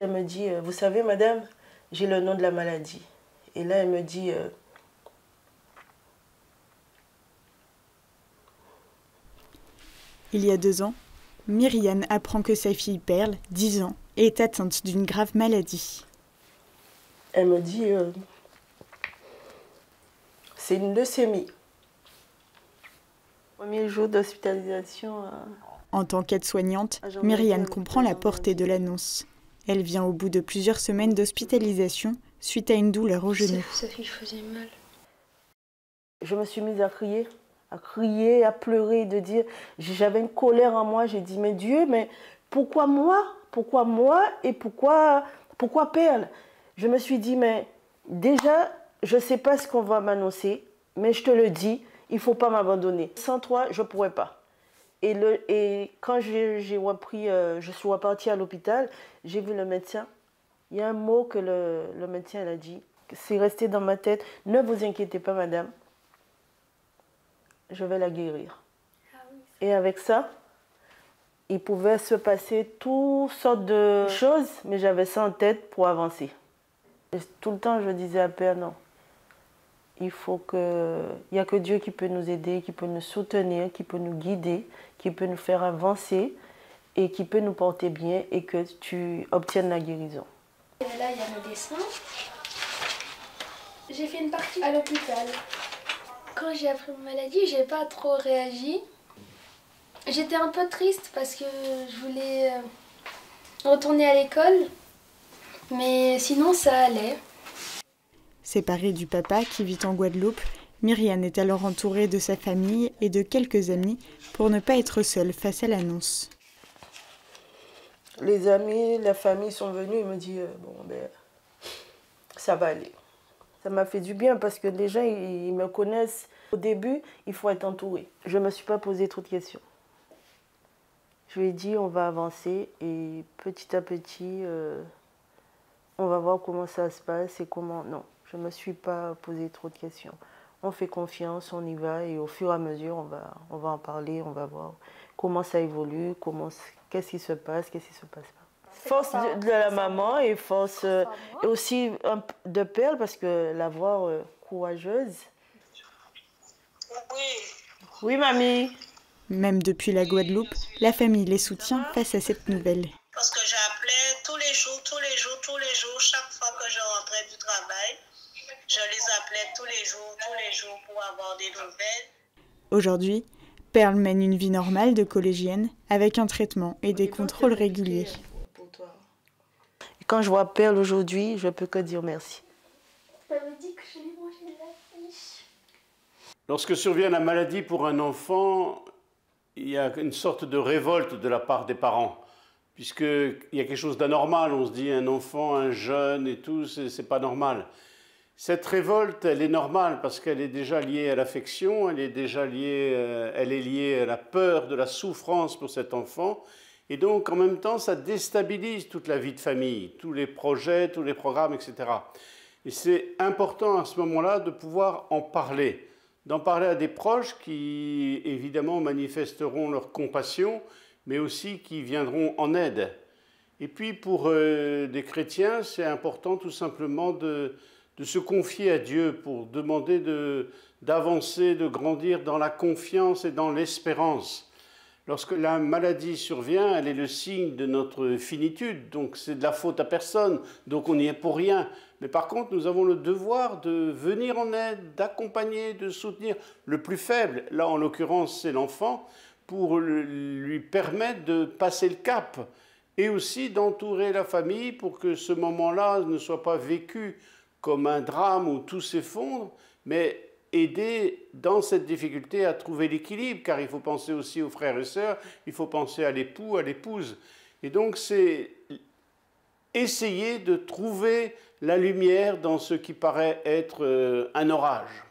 Elle me dit, vous savez madame, j'ai le nom de la maladie. Et là elle me dit, il y a 2 ans, Myriane apprend que sa fille Perle, 10 ans, est atteinte d'une grave maladie. Elle me dit, c'est une leucémie. Premier jour d'hospitalisation. En tant qu'aide-soignante, Myriane comprend la portée de l'annonce. Elle vient au bout de plusieurs semaines d'hospitalisation suite à une douleur au genou. Sa fille faisait mal. Je me suis mise à crier, à pleurer, de dire, j'avais une colère en moi. J'ai dit, mais Dieu, mais pourquoi moi? Pourquoi moi et pourquoi Perle? Je me suis dit, mais déjà, je ne sais pas ce qu'on va m'annoncer, mais je te le dis, il ne faut pas m'abandonner. Sans toi, je ne pourrais pas. Et quand je suis repartie à l'hôpital, j'ai vu le médecin. Il y a un mot que le médecin a dit. C'est resté dans ma tête. Ne vous inquiétez pas, madame. Je vais la guérir. Ah oui. Et avec ça, il pouvait se passer toutes sortes de choses, mais j'avais ça en tête pour avancer. Et tout le temps, je disais à Père, non. Il n'y a que Dieu qui peut nous aider, qui peut nous soutenir, qui peut nous guider, qui peut nous faire avancer et qui peut nous porter bien et que tu obtiennes la guérison. Et là, il y a le dessin. J'ai fait une partie à l'hôpital. Quand j'ai appris ma maladie, j'ai pas trop réagi. J'étais un peu triste parce que je voulais retourner à l'école, mais sinon ça allait. Séparée du papa qui vit en Guadeloupe, Myriane est alors entourée de sa famille et de quelques amis pour ne pas être seule face à l'annonce. Les amis, la famille sont venus et me disent bon, ben, ça va aller. Ça m'a fait du bien parce que les gens, ils me connaissent. Au début, il faut être entouré. Je ne me suis pas posé trop de questions. Je lui ai dit, on va avancer et petit à petit, on va voir comment ça se passe et comment... Non, je ne me suis pas posé trop de questions. On fait confiance, on y va et au fur et à mesure, on va en parler, on va voir comment ça évolue, qu'est-ce qui se passe, qu'est-ce qui ne se passe pas. Force de la maman et force et aussi de Perle parce que la voir courageuse. Oui. Oui, mamie. Même depuis la Guadeloupe, la famille les soutient face à cette nouvelle. Parce que j'appelais tous les jours, chaque fois que je rentrais du travail, je les appelais tous les jours pour avoir des nouvelles. Aujourd'hui, Perle mène une vie normale de collégienne avec un traitement et des contrôles réguliers. Et quand je vois Perle aujourd'hui, je ne peux que dire merci. Ça me dit que je l'ai mangé de la fiche. Lorsque survient la maladie pour un enfant, il y a une sorte de révolte de la part des parents, puisqu'il y a quelque chose d'anormal. On se dit un enfant, un jeune et tout, c'est pas normal. Cette révolte, elle est normale parce qu'elle est déjà liée à l'affection, elle est liée à la peur de la souffrance pour cet enfant. Et donc, en même temps, ça déstabilise toute la vie de famille, tous les projets, tous les programmes, etc. Et c'est important à ce moment-là de pouvoir en parler, d'en parler à des proches qui, évidemment, manifesteront leur compassion, mais aussi qui viendront en aide. Et puis, pour des chrétiens, c'est important tout simplement de se confier à Dieu pour demander d'avancer, de grandir dans la confiance et dans l'espérance. Lorsque la maladie survient, elle est le signe de notre finitude, donc c'est de la faute à personne, donc on n'y est pour rien. Mais par contre, nous avons le devoir de venir en aide, d'accompagner, de soutenir le plus faible, là en l'occurrence c'est l'enfant, pour lui permettre de passer le cap et aussi d'entourer la famille pour que ce moment-là ne soit pas vécu comme un drame où tout s'effondre, mais aider dans cette difficulté à trouver l'équilibre, car il faut penser aussi aux frères et sœurs, il faut penser à l'époux, à l'épouse. Et donc c'est essayer de trouver la lumière dans ce qui paraît être un orage.